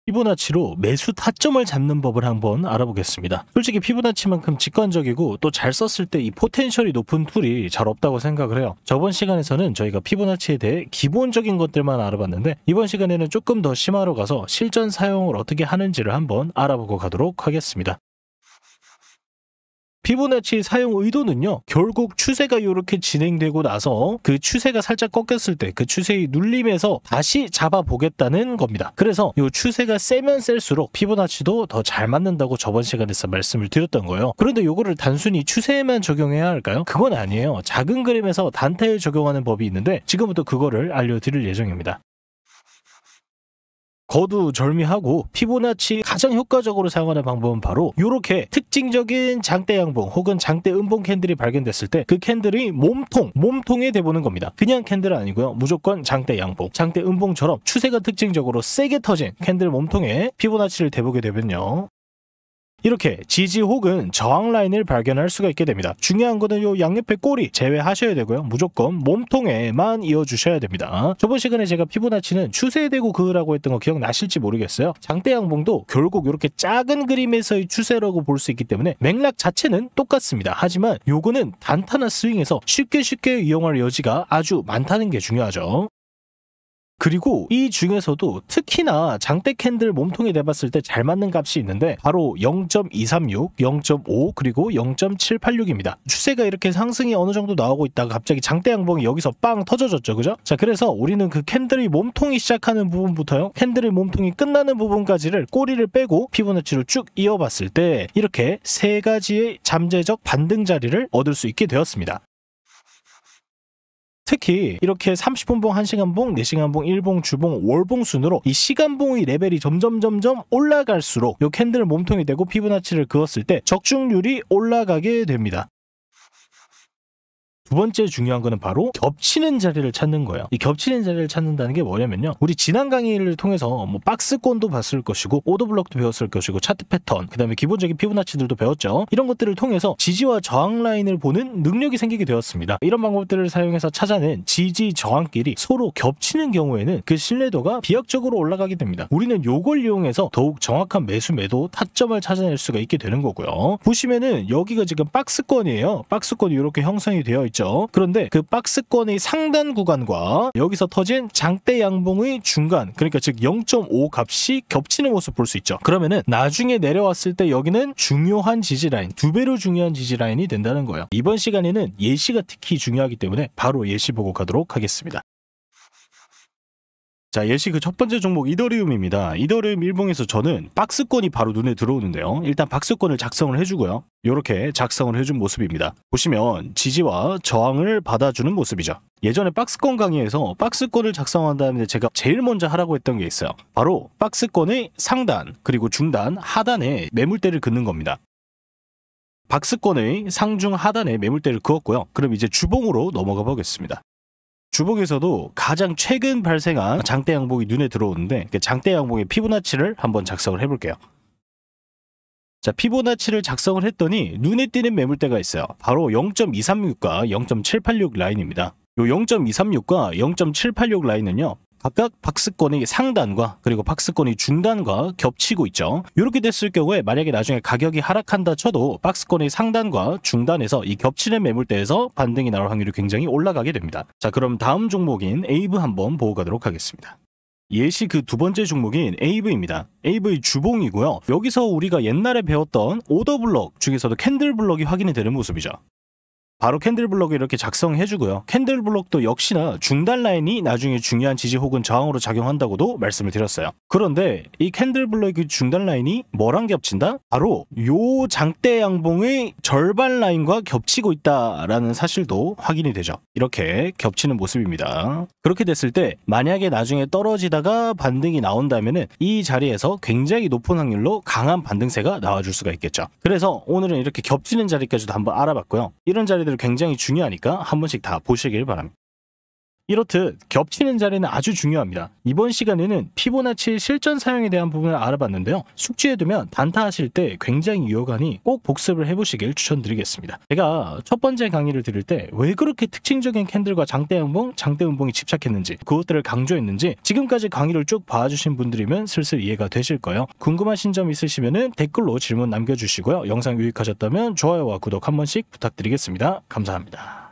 피보나치로 매수 타점을 잡는 법을 한번 알아보겠습니다. 솔직히 피보나치만큼 직관적이고 또 잘 썼을 때 이 포텐셜이 높은 툴이 잘 없다고 생각을 해요. 저번 시간에서는 저희가 피보나치에 대해 기본적인 것들만 알아봤는데 이번 시간에는 조금 더 심화로 가서 실전 사용을 어떻게 하는지를 한번 알아보고 가도록 하겠습니다. 피보나치 사용 의도는요, 결국 추세가 이렇게 진행되고 나서 그 추세가 살짝 꺾였을 때 그 추세의 눌림에서 다시 잡아보겠다는 겁니다. 그래서 이 추세가 세면 셀수록 피보나치도 더 잘 맞는다고 저번 시간에서 말씀을 드렸던 거예요. 그런데 이거를 단순히 추세에만 적용해야 할까요? 그건 아니에요. 작은 그림에서 단타에 적용하는 법이 있는데 지금부터 그거를 알려드릴 예정입니다. 거두절미하고 피보나치 가장 효과적으로 사용하는 방법은 바로 이렇게 특징적인 장대 양봉 혹은 장대 음봉 캔들이 발견됐을 때 그 캔들의 몸통에 대보는 겁니다. 그냥 캔들은 아니고요. 무조건 장대 양봉, 장대 음봉처럼 추세가 특징적으로 세게 터진 캔들 몸통에 피보나치를 대보게 되면요, 이렇게 지지 혹은 저항 라인을 발견할 수가 있게 됩니다. 중요한 거는 요 양옆에 꼬리 제외하셔야 되고요. 무조건 몸통에만 이어주셔야 됩니다. 저번 시간에 제가 피보나치는 추세에 대고 그으라고 했던 거 기억나실지 모르겠어요. 장대 양봉도 결국 이렇게 작은 그림에서의 추세라고 볼 수 있기 때문에 맥락 자체는 똑같습니다. 하지만 요거는 단타나 스윙에서 쉽게 이용할 여지가 아주 많다는 게 중요하죠. 그리고 이 중에서도 특히나 장대 캔들 몸통에 대봤을 때 잘 맞는 값이 있는데 바로 0.236, 0.5 그리고 0.786입니다. 추세가 이렇게 상승이 어느 정도 나오고 있다가 갑자기 장대 양봉이 여기서 빵 터져졌죠, 그죠? 자, 그래서 우리는 그 캔들의 몸통이 시작하는 부분부터요, 캔들의 몸통이 끝나는 부분까지를 꼬리를 빼고 피보나치로 쭉 이어봤을 때 이렇게 세 가지의 잠재적 반등 자리를 얻을 수 있게 되었습니다. 특히 이렇게 30분봉, 1시간봉, 4시간봉, 1봉, 주봉, 월봉 순으로 이 시간봉의 레벨이 점점 올라갈수록 이 캔들 몸통이 되고 피보나치를 그었을 때 적중률이 올라가게 됩니다. 두 번째 중요한 거는 바로 겹치는 자리를 찾는 거예요. 이 겹치는 자리를 찾는다는 게 뭐냐면요, 우리 지난 강의를 통해서 뭐 박스권도 봤을 것이고 오더블럭도 배웠을 것이고 차트 패턴, 그 다음에 기본적인 피보나치들도 배웠죠. 이런 것들을 통해서 지지와 저항 라인을 보는 능력이 생기게 되었습니다. 이런 방법들을 사용해서 찾아낸 지지 저항끼리 서로 겹치는 경우에는 그 신뢰도가 비약적으로 올라가게 됩니다. 우리는 요걸 이용해서 더욱 정확한 매수 매도 타점을 찾아낼 수가 있게 되는 거고요. 보시면은 여기가 지금 박스권이에요. 박스권이 이렇게 형성이 되어 있죠. 그런데 그 박스권의 상단 구간과 여기서 터진 장대 양봉의 중간, 그러니까 즉 0.5 값이 겹치는 모습 볼 수 있죠. 그러면은 나중에 내려왔을 때 여기는 중요한 지지라인, 2배로 중요한 지지라인이 된다는 거예요. 이번 시간에는 예시가 특히 중요하기 때문에 바로 예시 보고 가도록 하겠습니다. 자, 예시 그 첫 번째 종목 이더리움입니다. 이더리움 일봉에서 저는 박스권이 바로 눈에 들어오는데요. 일단 박스권을 작성을 해주고요. 이렇게 작성을 해준 모습입니다. 보시면 지지와 저항을 받아주는 모습이죠. 예전에 박스권 강의에서 박스권을 작성한 다음에 제가 제일 먼저 하라고 했던 게 있어요. 바로 박스권의 상단, 그리고 중단, 하단에 매물대를 긋는 겁니다. 박스권의 상중 하단에 매물대를 그었고요. 그럼 이제 주봉으로 넘어가 보겠습니다. 주봉에서도 가장 최근 발생한 장대 양봉이 눈에 들어오는데 장대 양봉의 피보나치를 한번 작성을 해볼게요. 자, 피보나치를 작성을 했더니 눈에 띄는 매물대가 있어요. 바로 0.236과 0.786 라인입니다. 요 0.236과 0.786 라인은요, 각각 박스권의 상단과 그리고 박스권의 중단과 겹치고 있죠. 이렇게 됐을 경우에 만약에 나중에 가격이 하락한다 쳐도 박스권의 상단과 중단에서 이 겹치는 매물대에서 반등이 나올 확률이 굉장히 올라가게 됩니다. 자, 그럼 다음 종목인 에이브 한번 보고 가도록 하겠습니다. 예시 그 두 번째 종목인 에이브입니다. 에이브의 주봉이고요. 여기서 우리가 옛날에 배웠던 오더블럭 중에서도 캔들블럭이 확인이 되는 모습이죠. 바로 캔들블럭을 이렇게 작성해주고요. 캔들블럭도 역시나 중단 라인이 나중에 중요한 지지 혹은 저항으로 작용한다고도 말씀을 드렸어요. 그런데 이 캔들블럭의 그 중단 라인이 뭐랑 겹친다? 바로 요 장대 양봉의 절반 라인과 겹치고 있다라는 사실도 확인이 되죠. 이렇게 겹치는 모습입니다. 그렇게 됐을 때 만약에 나중에 떨어지다가 반등이 나온다면은 이 자리에서 굉장히 높은 확률로 강한 반등세가 나와줄 수가 있겠죠. 그래서 오늘은 이렇게 겹치는 자리까지도 한번 알아봤고요. 이런 자리들이 굉장히 중요하니까 한 번씩 다 보시길 바랍니다. 이렇듯 겹치는 자리는 아주 중요합니다. 이번 시간에는 피보나치 실전 사용에 대한 부분을 알아봤는데요. 숙지해두면 단타하실 때 굉장히 유효하니 꼭 복습을 해보시길 추천드리겠습니다. 제가 첫 번째 강의를 들을 때 왜 그렇게 특징적인 캔들과 장대 양봉, 장대 음봉이 집착했는지 그것들을 강조했는지 지금까지 강의를 쭉 봐주신 분들이면 슬슬 이해가 되실 거예요. 궁금하신 점 있으시면 댓글로 질문 남겨주시고요. 영상 유익하셨다면 좋아요와 구독 한 번씩 부탁드리겠습니다. 감사합니다.